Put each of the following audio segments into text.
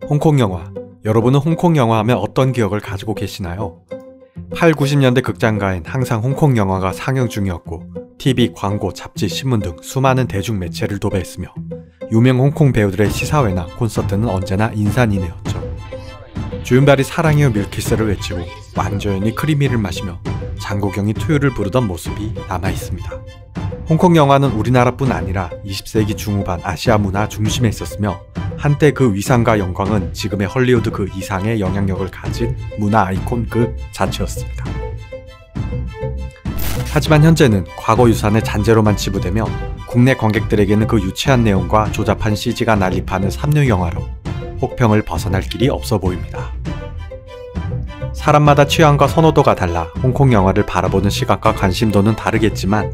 홍콩 영화. 여러분은 홍콩 영화 하면 어떤 기억을 가지고 계시나요? 8, 90년대 극장가엔 항상 홍콩 영화가 상영 중이었고 TV, 광고, 잡지, 신문 등 수많은 대중 매체를 도배했으며 유명 홍콩 배우들의 시사회나 콘서트는 언제나 인산인해였죠. 주윤발이 사랑해요 밀키스를 외치고 왕조연이 크리미를 마시며 장국영이 투유를 부르던 모습이 남아있습니다. 홍콩 영화는 우리나라뿐 아니라 20세기 중후반 아시아 문화 중심에 있었으며 한때 그 위상과 영광은 지금의 헐리우드 그 이상의 영향력을 가진 문화 아이콘 그 자체였습니다. 하지만 현재는 과거 유산의 잔재로만 치부되며 국내 관객들에게는 그 유치한 내용과 조잡한 CG가 난립하는 삼류 영화로 혹평을 벗어날 길이 없어 보입니다. 사람마다 취향과 선호도가 달라 홍콩 영화를 바라보는 시각과 관심도는 다르겠지만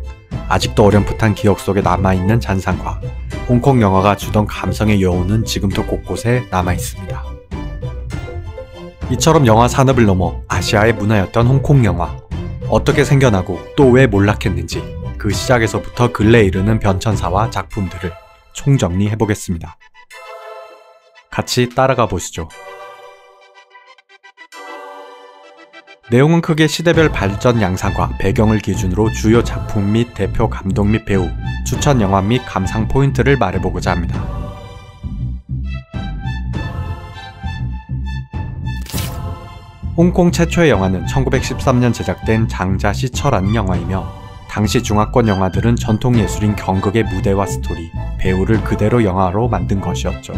아직도 어렴풋한 기억 속에 남아있는 잔상과 홍콩 영화가 주던 감성의 여운은 지금도 곳곳에 남아있습니다. 이처럼 영화 산업을 넘어 아시아의 문화였던 홍콩 영화. 어떻게 생겨나고 또 왜 몰락했는지 그 시작에서부터 근래에 이르는 변천사와 작품들을 총정리해보겠습니다. 같이 따라가 보시죠. 내용은 크게 시대별 발전 양상과 배경을 기준으로 주요 작품 및 대표 감독 및 배우, 추천 영화 및 감상 포인트를 말해보고자 합니다. 홍콩 최초의 영화는 1913년 제작된 장자시처라는 영화이며 당시 중화권 영화들은 전통 예술인 경극의 무대와 스토리, 배우를 그대로 영화로 만든 것이었죠.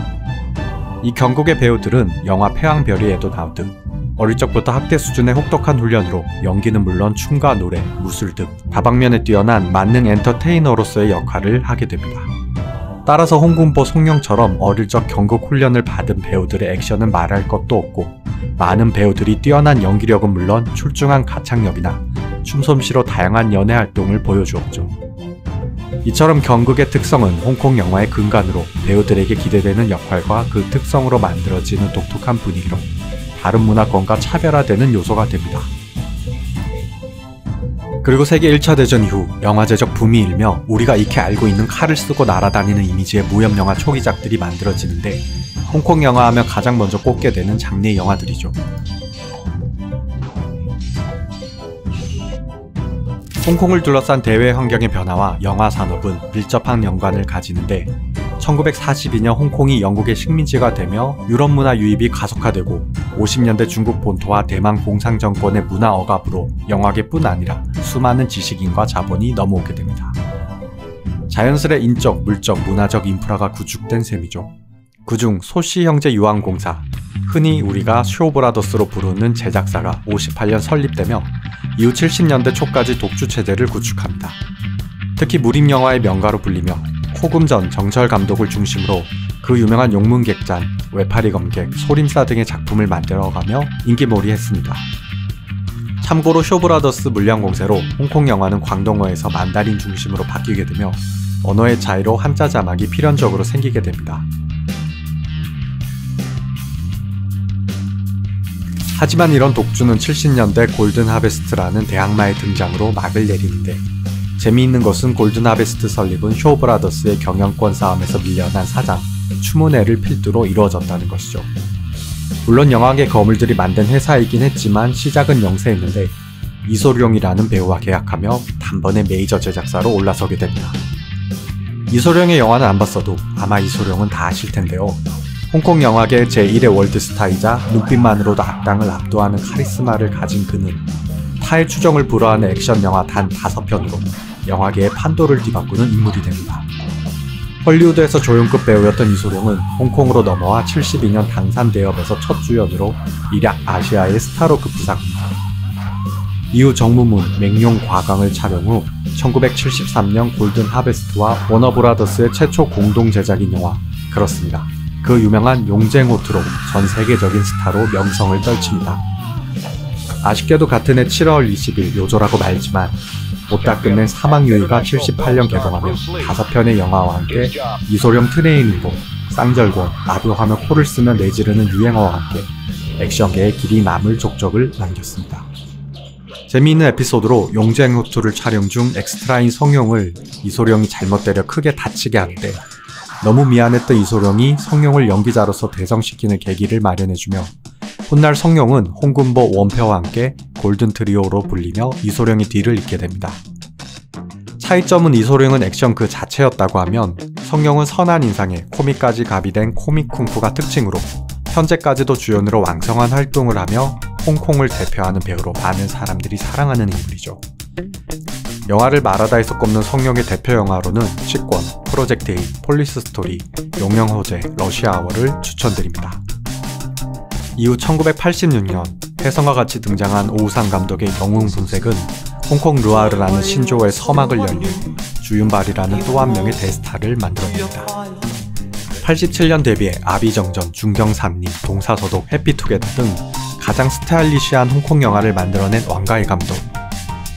이 경극의 배우들은 영화 패왕별이에도 나오듯 어릴 적부터 학대 수준의 혹독한 훈련으로 연기는 물론 춤과 노래, 무술 등 다방면에 뛰어난 만능 엔터테이너로서의 역할을 하게 됩니다. 따라서 홍군보 송영처럼 어릴 적 경극 훈련을 받은 배우들의 액션은 말할 것도 없고 많은 배우들이 뛰어난 연기력은 물론 출중한 가창력이나 춤솜씨로 다양한 연애 활동을 보여주었죠. 이처럼 경극의 특성은 홍콩 영화의 근간으로 배우들에게 기대되는 역할과 그 특성으로 만들어지는 독특한 분위기로 다른 문화권과 차별화되는 요소가 됩니다. 그리고 세계 1차 대전 이후 영화 제작 붐이 일며 우리가 익히 알고 있는 칼을 쓰고 날아다니는 이미지의 무협영화 초기작들이 만들어지는데 홍콩 영화 하면 가장 먼저 꼽게 되는 장르의 영화들이죠. 홍콩을 둘러싼 대외 환경의 변화와 영화 산업은 밀접한 연관을 가지는데 1942년 홍콩이 영국의 식민지가 되며 유럽 문화 유입이 가속화되고 50년대 중국 본토와 대만 공산정권의 문화 억압으로 영화계뿐 아니라 수많은 지식인과 자본이 넘어오게 됩니다. 자연스레 인적, 물적, 문화적 인프라가 구축된 셈이죠. 그중 소씨 형제 유황공사, 흔히 우리가 쇼브라더스로 부르는 제작사가 58년 설립되며 이후 70년대 초까지 독주체제를 구축합니다. 특히 무림영화의 명가로 불리며 호금전, 정철 감독을 중심으로 그 유명한 용문객잔, 외파리 검객, 소림사 등의 작품을 만들어가며 인기몰이했습니다. 참고로 쇼브라더스 물량공세로 홍콩 영화는 광동어에서 만다린 중심으로 바뀌게 되며 언어의 차이로 한자 자막이 필연적으로 생기게 됩니다. 하지만 이런 독주는 70년대 골든 하베스트라는 대항마의 등장으로 막을 내리는데 재미있는 것은 골든 하베스트 설립은 쇼브라더스의 경영권 싸움에서 밀려난 사장, 추모네를 필두로 이루어졌다는 것이죠. 물론 영화계 거물들이 만든 회사이긴 했지만 시작은 영세했는데 이소룡이라는 배우와 계약하며 단번에 메이저 제작사로 올라서게 됩니다. 이소룡의 영화는 안 봤어도 아마 이소룡은 다 아실 텐데요. 홍콩 영화계 제1의 월드스타이자 눈빛만으로도 악당을 압도하는 카리스마를 가진 그는 타의 추정을 불허하는 액션 영화 단 5편으로 영화계의 판도를 뒤바꾸는 인물이 됩니다. 헐리우드에서 조용급 배우였던 이소룡은 홍콩으로 넘어와 72년 당산 대업에서 첫 주연으로 일약 아시아의 스타로 급부상합니다. 이후 정무문, 맹룡 과강을 촬영 후 1973년 골든 하베스트와 워너브라더스의 최초 공동 제작인 영화 그렇습니다. 그 유명한 용쟁호투로 전 세계적인 스타로 명성을 떨칩니다. 아쉽게도 같은 해 7월 20일 요조라고 말지만 못다 끝낸 사막유이가 78년 개봉하며 5편의 영화와 함께 이소룡 트레이닝복, 쌍절곤, 라뷰하며 코를 쓰며 내지르는 유행어와 함께 액션계의 길이 남을 족적을 남겼습니다. 재미있는 에피소드로 용쟁호투를 촬영 중 엑스트라인 성룡을 이소룡이 잘못 때려 크게 다치게 하는데 너무 미안했던 이소룡이 성룡을 연기자로서 대성시키는 계기를 마련해주며 훗날 성룡은 홍금보, 원표와 함께 골든트리오로 불리며 이소룡의 뒤를 잇게 됩니다. 차이점은 이소룡은 액션 그 자체였다고 하면 성룡은 선한 인상에 코믹까지 가미된 코믹 쿵푸가 특징으로 현재까지도 주연으로 왕성한 활동을 하며 홍콩을 대표하는 배우로 많은 사람들이 사랑하는 인물이죠. 영화를 말하다에서 꼽는 성룡의 대표 영화로는 취권, 프로젝트 A, 폴리스 스토리, 용영호재, 러시아워를 추천드립니다. 이후 1986년 혜성과 같이 등장한 오우상 감독의 영웅분색은 홍콩 르와르라는 신조어의 서막을 열린 주윤발이라는 또 한 명의 대스타를 만들어냅니다. 87년 데뷔해 아비정전, 중경삼림, 동사서독, 해피투게더 등 가장 스타일리시한 홍콩 영화를 만들어낸 왕가희 감독,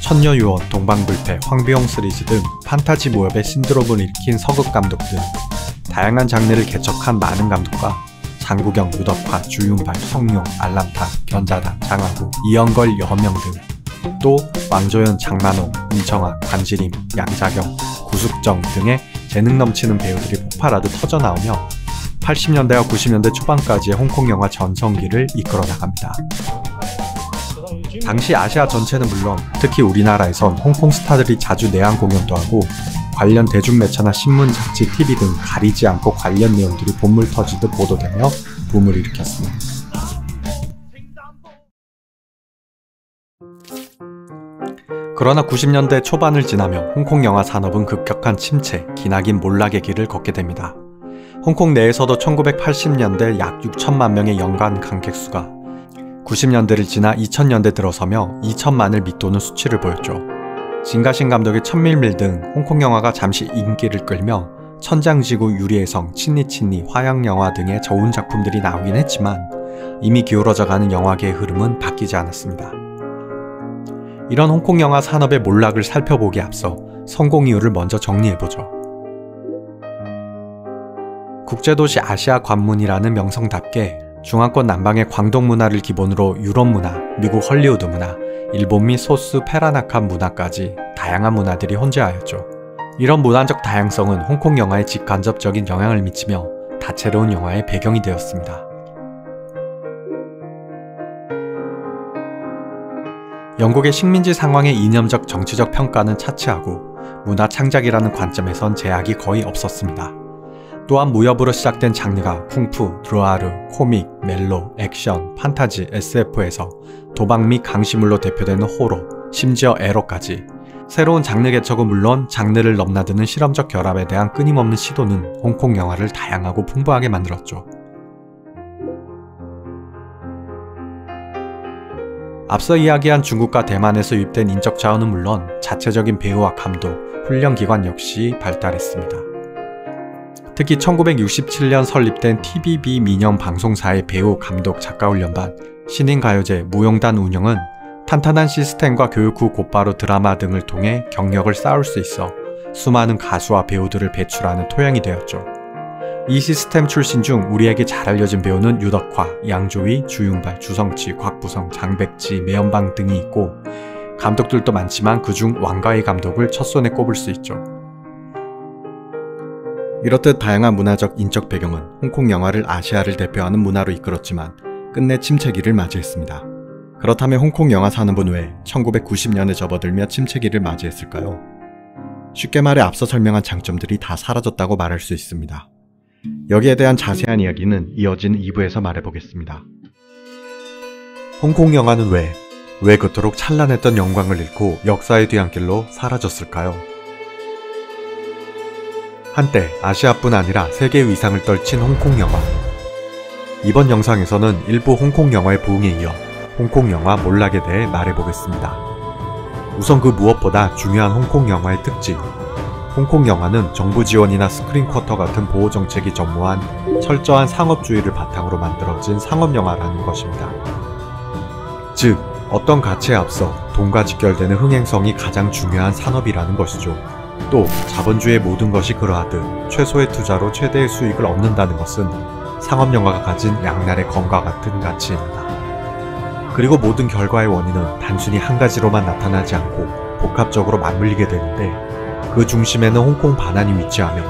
천녀유언, 동방불패, 황비용 시리즈 등 판타지 무협의 신드롬을 일으킨 서극 감독 등 다양한 장르를 개척한 많은 감독과 장국영, 유덕화, 주윤발, 성룡, 알람타, 견자단, 장하구, 이영걸, 여명 등 또 왕조연, 장만호, 임청아, 관지림, 양자경, 구숙정 등의 재능 넘치는 배우들이 폭발하듯 터져나오며 80년대와 90년대 초반까지의 홍콩 영화 전성기를 이끌어 나갑니다. 당시 아시아 전체는 물론 특히 우리나라에선 홍콩 스타들이 자주 내한 공연도 하고 관련 대중매체나 신문, 잡지, TV 등 가리지 않고 관련 내용들이 본물 터지듯 보도되며 붐을 일으켰습니다. 그러나 90년대 초반을 지나며 홍콩 영화 산업은 급격한 침체, 기나긴 몰락의 길을 걷게 됩니다. 홍콩 내에서도 1980년대 약 6천만 명의 연간 관객수가 90년대를 지나 2000년대 들어서며 2천만을 밑도는 수치를 보였죠. 진가신 감독의 천밀밀 등 홍콩 영화가 잠시 인기를 끌며 천장지구, 유리의 성, 친니친니, 화양영화 등의 좋은 작품들이 나오긴 했지만 이미 기울어져가는 영화계의 흐름은 바뀌지 않았습니다. 이런 홍콩 영화 산업의 몰락을 살펴보기에 앞서 성공 이유를 먼저 정리해보죠. 국제도시 아시아 관문이라는 명성답게 중앙권 남방의 광동 문화를 기본으로 유럽 문화, 미국 헐리우드 문화, 일본 및 소스 페라나칸 문화까지 다양한 문화들이 혼재하였죠. 이런 문화적 다양성은 홍콩 영화에 직간접적인 영향을 미치며 다채로운 영화의 배경이 되었습니다. 영국의 식민지 상황의 이념적 정치적 평가는 차치하고 문화 창작이라는 관점에선 제약이 거의 없었습니다. 또한 무협으로 시작된 장르가 쿵푸, 르와르, 코믹, 멜로, 액션, 판타지, SF에서 도박 및 강시물로 대표되는 호러, 심지어 에러까지 새로운 장르 개척은 물론 장르를 넘나드는 실험적 결합에 대한 끊임없는 시도는 홍콩 영화를 다양하고 풍부하게 만들었죠. 앞서 이야기한 중국과 대만에서 유입된 인적 자원은 물론 자체적인 배우와 감독, 훈련기관 역시 발달했습니다. 특히 1967년 설립된 TVB 민영 방송사의 배우, 감독, 작가훈련반, 신인가요제, 무용단 운영은 탄탄한 시스템과 교육 후 곧바로 드라마 등을 통해 경력을 쌓을 수 있어 수많은 가수와 배우들을 배출하는 토양이 되었죠. 이 시스템 출신 중 우리에게 잘 알려진 배우는 유덕화, 양조위, 주윤발, 주성치, 곽부성, 장백지, 매연방 등이 있고 감독들도 많지만 그중 왕가희 감독을 첫손에 꼽을 수 있죠. 이렇듯 다양한 문화적 인적 배경은 홍콩 영화를 아시아를 대표하는 문화로 이끌었지만 끝내 침체기를 맞이했습니다. 그렇다면 홍콩 영화 산업은 왜 1990년에 접어들며 침체기를 맞이했을까요? 쉽게 말해 앞서 설명한 장점들이 다 사라졌다고 말할 수 있습니다. 여기에 대한 자세한 이야기는 이어진 2부에서 말해보겠습니다. 홍콩 영화는 왜 그토록 찬란했던 영광을 잃고 역사의 뒤안길로 사라졌을까요? 한때 아시아뿐 아니라 세계의 위상을 떨친 홍콩 영화. 이번 영상에서는 일부 홍콩 영화의 부흥에 이어 홍콩 영화 몰락에 대해 말해보겠습니다. 우선 그 무엇보다 중요한 홍콩 영화의 특징. 홍콩 영화는 정부 지원이나 스크린 쿼터 같은 보호 정책이 전무한 철저한 상업주의를 바탕으로 만들어진 상업영화라는 것입니다. 즉, 어떤 가치에 앞서 돈과 직결되는 흥행성이 가장 중요한 산업이라는 것이죠. 또 자본주의의 모든 것이 그러하듯 최소의 투자로 최대의 수익을 얻는다는 것은 상업영화가 가진 양날의 검과 같은 가치입니다. 그리고 모든 결과의 원인은 단순히 한 가지로만 나타나지 않고 복합적으로 맞물리게 되는데 그 중심에는 홍콩 반환이 위치하며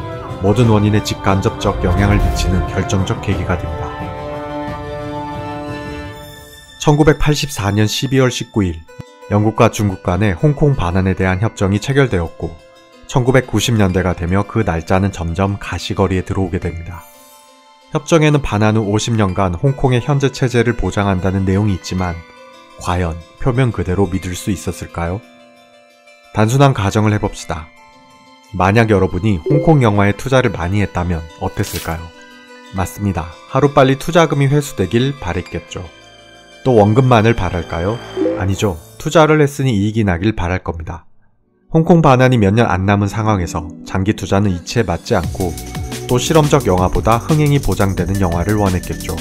모든 원인에 직간접적 영향을 미치는 결정적 계기가 됩니다. 1984년 12월 19일 영국과 중국 간의 홍콩 반환에 대한 협정이 체결되었고 1990년대가 되며 그 날짜는 점점 가시거리에 들어오게 됩니다. 협정에는 반환 후 50년간 홍콩의 현재 체제를 보장한다는 내용이 있지만 과연 표면 그대로 믿을 수 있었을까요? 단순한 가정을 해봅시다. 만약 여러분이 홍콩 영화에 투자를 많이 했다면 어땠을까요? 맞습니다. 하루빨리 투자금이 회수되길 바랬겠죠. 또 원금만을 바랄까요? 아니죠. 투자를 했으니 이익이 나길 바랄 겁니다. 홍콩 반환이 몇 년 안 남은 상황에서 장기 투자는 이치에 맞지 않고 또 실험적 영화보다 흥행이 보장되는 영화를 원했겠죠.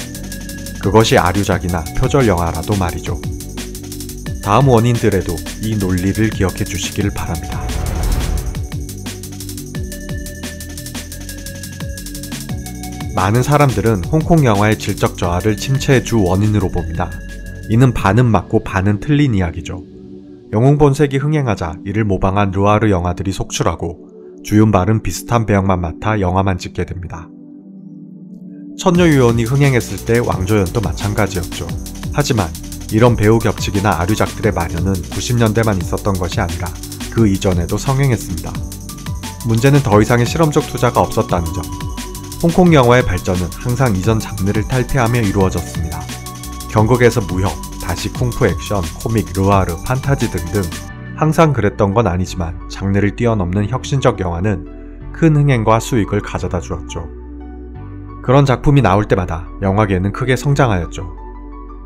그것이 아류작이나 표절 영화라도 말이죠. 다음 원인들에도 이 논리를 기억해 주시길 바랍니다. 많은 사람들은 홍콩 영화의 질적 저하를 침체의 주 원인으로 봅니다. 이는 반은 맞고 반은 틀린 이야기죠. 영웅 본색이 흥행하자 이를 모방한 르와르 영화들이 속출하고 주윤발은 비슷한 배역만 맡아 영화만 찍게 됩니다. 천녀유언이 흥행했을 때 왕조연도 마찬가지였죠. 하지만 이런 배우 겹치기나 아류작들의 만연은 90년대만 있었던 것이 아니라 그 이전에도 성행했습니다. 문제는 더 이상의 실험적 투자가 없었다는 점. 홍콩 영화의 발전은 항상 이전 장르를 탈피하며 이루어졌습니다. 경극에서 무협, 다시 쿵푸 액션, 코믹, 르와르, 판타지 등등 항상 그랬던 건 아니지만 장르를 뛰어넘는 혁신적 영화는 큰 흥행과 수익을 가져다 주었죠. 그런 작품이 나올 때마다 영화계는 크게 성장하였죠.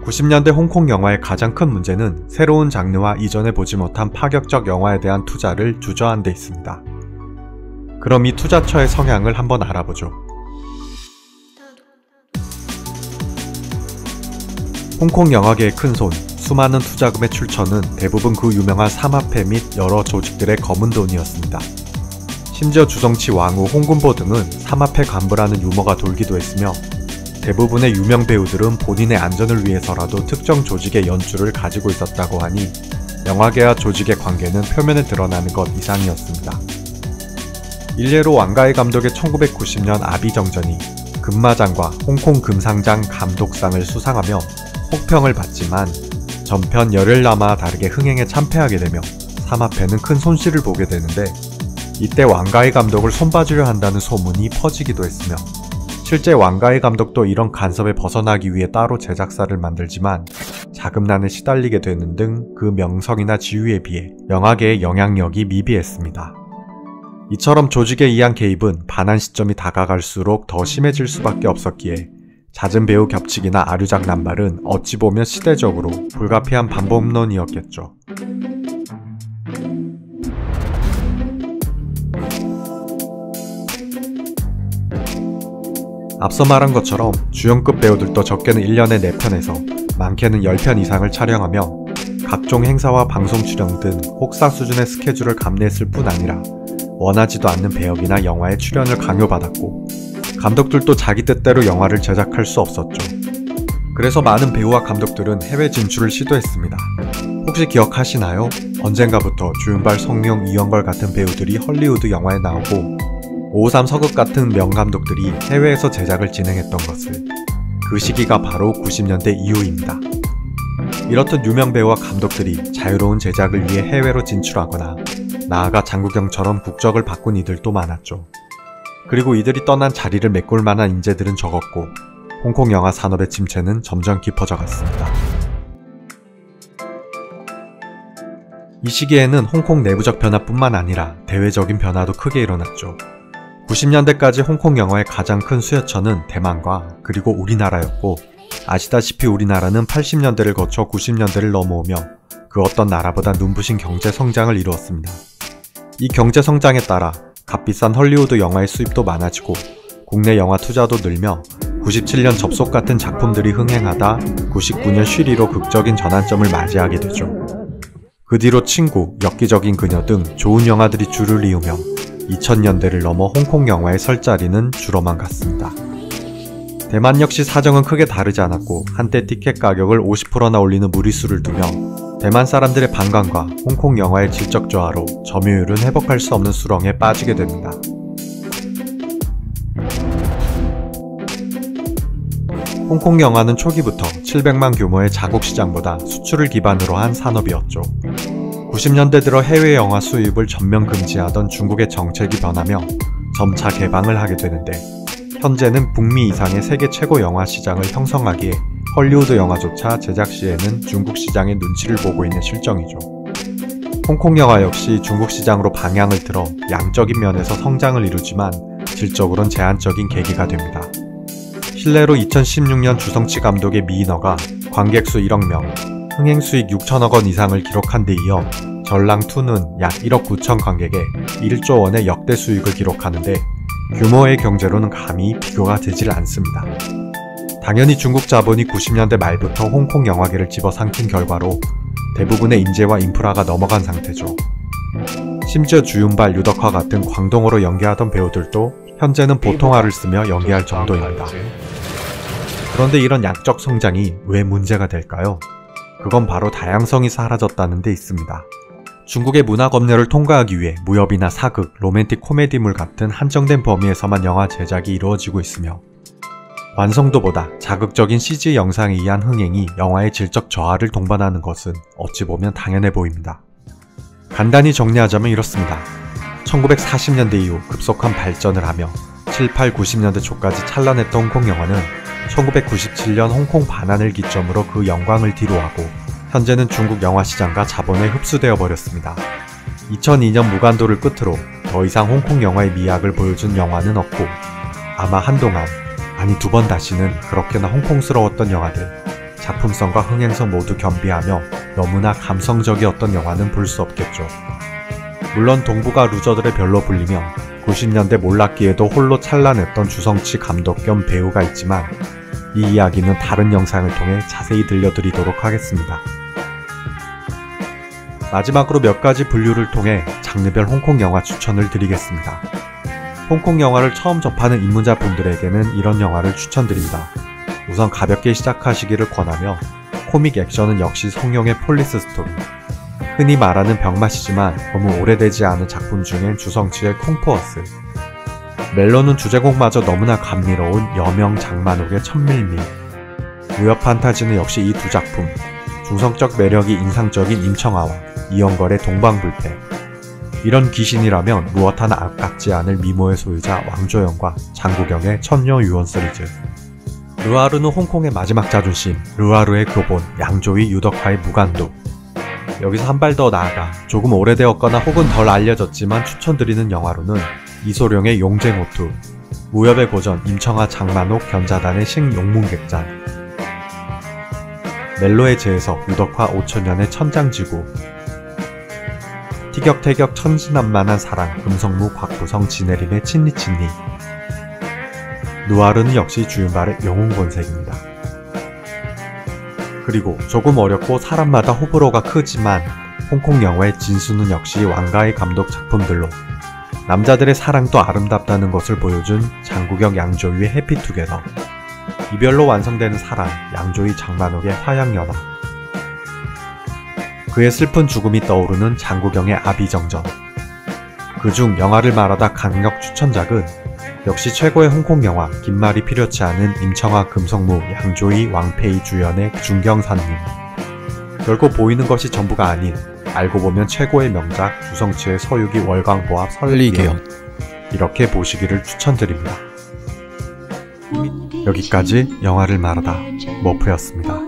90년대 홍콩 영화의 가장 큰 문제는 새로운 장르와 이전에 보지 못한 파격적 영화에 대한 투자를 주저한 데 있습니다. 그럼 이 투자처의 성향을 한번 알아보죠. 홍콩 영화계의 큰손, 수많은 투자금의 출처는 대부분 그 유명한 사마페 및 여러 조직들의 검은 돈이었습니다. 심지어 주성치 왕후 홍군보 등은 사마페 간부라는 유머가 돌기도 했으며 대부분의 유명 배우들은 본인의 안전을 위해서라도 특정 조직의 연주를 가지고 있었다고 하니 영화계와 조직의 관계는 표면에 드러나는 것 이상이었습니다. 일례로 왕가희 감독의 1990년 아비정전이 금마장과 홍콩 금상장 감독상을 수상하며 혹평을 받지만 전편 열흘 남아 다르게 흥행에 참패하게 되며 사마페는 큰 손실을 보게 되는데 이때 왕가희 감독을 손봐주려 한다는 소문이 퍼지기도 했으며 실제 왕가희 감독도 이런 간섭에 벗어나기 위해 따로 제작사를 만들지만 자금난에 시달리게 되는 등 그 명성이나 지위에 비해 영화계의 영향력이 미비했습니다. 이처럼 조직에 의한 개입은 반환 시점이 다가갈수록 더 심해질 수밖에 없었기에 잦은 배우 겹치기나 아류작 남발은 어찌 보면 시대적으로 불가피한 반복론이었겠죠. 앞서 말한 것처럼 주연급 배우들도 적게는 1년에 4편에서 많게는 10편 이상을 촬영하며 각종 행사와 방송 출연 등 혹사 수준의 스케줄을 감내했을 뿐 아니라 원하지도 않는 배역이나 영화에 출연을 강요받았고 감독들도 자기 뜻대로 영화를 제작할 수 없었죠. 그래서 많은 배우와 감독들은 해외 진출을 시도했습니다. 혹시 기억하시나요? 언젠가부터 주윤발, 성룡, 이영걸 같은 배우들이 헐리우드 영화에 나오고 553 서극 같은 명감독들이 해외에서 제작을 진행했던 것을. 그 시기가 바로 90년대 이후입니다. 이렇듯 유명 배우와 감독들이 자유로운 제작을 위해 해외로 진출하거나 나아가 장국영처럼 국적을 바꾼 이들도 많았죠. 그리고 이들이 떠난 자리를 메꿀 만한 인재들은 적었고 홍콩 영화 산업의 침체는 점점 깊어져 갔습니다. 이 시기에는 홍콩 내부적 변화뿐만 아니라 대외적인 변화도 크게 일어났죠. 90년대까지 홍콩 영화의 가장 큰 수요처는 대만과 그리고 우리나라였고 아시다시피 우리나라는 80년대를 거쳐 90년대를 넘어오며 그 어떤 나라보다 눈부신 경제 성장을 이루었습니다. 이 경제 성장에 따라 값비싼 헐리우드 영화의 수입도 많아지고 국내 영화 투자도 늘며 97년 접속 같은 작품들이 흥행하다 99년 쉬리로 극적인 전환점을 맞이하게 되죠. 그 뒤로 친구, 엽기적인 그녀 등 좋은 영화들이 줄을 이으며 2000년대를 넘어 홍콩 영화의 설 자리는 줄어만 갔습니다. 대만 역시 사정은 크게 다르지 않았고 한때 티켓 가격을 50%나 올리는 무리수를 두며 대만 사람들의 반감과 홍콩 영화의 질적 저하로 점유율은 회복할 수 없는 수렁에 빠지게 됩니다. 홍콩 영화는 초기부터 700만 규모의 자국 시장보다 수출을 기반으로 한 산업이었죠. 90년대 들어 해외 영화 수입을 전면 금지하던 중국의 정책이 변하며 점차 개방을 하게 되는데, 현재는 북미 이상의 세계 최고 영화 시장을 형성하기에 헐리우드 영화조차 제작 시에는 중국 시장의 눈치를 보고 있는 실정이죠. 홍콩 영화 역시 중국 시장으로 방향을 틀어 양적인 면에서 성장을 이루지만 질적으로는 제한적인 계기가 됩니다. 실례로 2016년 주성치 감독의 미인어가 관객수 1억 명, 흥행수익 6천억 원 이상을 기록한 데 이어 전랑2는 약 1억 9천 관객에 1조 원의 역대 수익을 기록하는데, 규모의 경제로는 감히 비교가 되질 않습니다. 당연히 중국 자본이 90년대 말부터 홍콩 영화계를 집어삼킨 결과로 대부분의 인재와 인프라가 넘어간 상태죠. 심지어 주윤발, 유덕화 같은 광동어로 연기하던 배우들도 현재는 보통화를 쓰며 연기할 정도입니다. 그런데 이런 양적 성장이 왜 문제가 될까요? 그건 바로 다양성이 사라졌다는 데 있습니다. 중국의 문화 검열을 통과하기 위해 무협이나 사극, 로맨틱 코미디물 같은 한정된 범위에서만 영화 제작이 이루어지고 있으며, 완성도보다 자극적인 CG 영상에 의한 흥행이 영화의 질적 저하를 동반하는 것은 어찌 보면 당연해 보입니다. 간단히 정리하자면 이렇습니다. 1940년대 이후 급속한 발전을 하며 7, 8, 90년대 초까지 찬란했던 홍콩 영화는 1997년 홍콩 반환을 기점으로 그 영광을 뒤로하고 현재는 중국 영화 시장과 자본에 흡수되어 버렸습니다. 2002년 무간도를 끝으로 더 이상 홍콩 영화의 미학을 보여준 영화는 없고, 아마 한동안, 아니 2번 다시는 그렇게나 홍콩스러웠던 영화들, 작품성과 흥행성 모두 겸비하며 너무나 감성적이었던 영화는 볼 수 없겠죠. 물론 동북아 루저들의 별로 불리며 90년대 몰락기에도 홀로 찬란했던 주성치 감독 겸 배우가 있지만, 이 이야기는 다른 영상을 통해 자세히 들려드리도록 하겠습니다. 마지막으로 몇 가지 분류를 통해 장르별 홍콩 영화 추천을 드리겠습니다. 홍콩 영화를 처음 접하는 입문자 분들에게는 이런 영화를 추천드립니다. 우선 가볍게 시작하시기를 권하며, 코믹 액션은 역시 성룡의 폴리스 스토리, 흔히 말하는 병맛이지만 너무 오래되지 않은 작품 중엔 주성치의 콩포어스, 멜로는 주제곡마저 너무나 감미로운 여명 장만옥의 천밀미, 무협 판타지는 역시 이 두 작품, 중성적 매력이 인상적인 임청아와 이영걸의 동방불패, 이런 귀신이라면 무엇 하나 아깝지 않을 미모의 소유자 왕조영과 장국영의 천녀유언 시리즈, 르와르는 홍콩의 마지막 자존심, 르와르의 교본, 양조위, 유덕화의 무간도. 여기서 한 발 더 나아가 조금 오래되었거나 혹은 덜 알려졌지만 추천드리는 영화로는 이소룡의 용쟁호투, 무협의 고전 임청아 장만옥 견자단의 식용문객잔, 멜로의 재해석 유덕화 5천년의 천장지구, 티격태격 천진난만한 사랑 금성무 곽부성 진해림의 친니친니, 누아르는 역시 주윤발의 영웅본색입니다. 그리고 조금 어렵고 사람마다 호불호가 크지만 홍콩 영화의 진수는 역시 왕가의 감독 작품들로 남자들의 사랑도 아름답다는 것을 보여준 장국영 양조위의 해피투게더, 이별로 완성되는 사랑 양조위 장만옥의 화양연화, 그의 슬픈 죽음이 떠오르는 장국영의 아비정전. 그중 영화를 말하다 강력 추천작은 역시 최고의 홍콩 영화 긴말이 필요치 않은 임청아 금성무 양조위 왕페이 주연의 중경사님. 결코 보이는 것이 전부가 아닌 알고 보면 최고의 명작 주성치의 서유기 월광보합 설리개연, 이렇게 보시기를 추천드립니다. 여기까지 영화를 말하다 머프였습니다.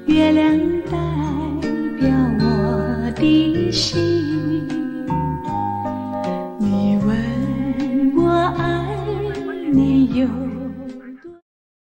月亮代表我的心，你问我爱你有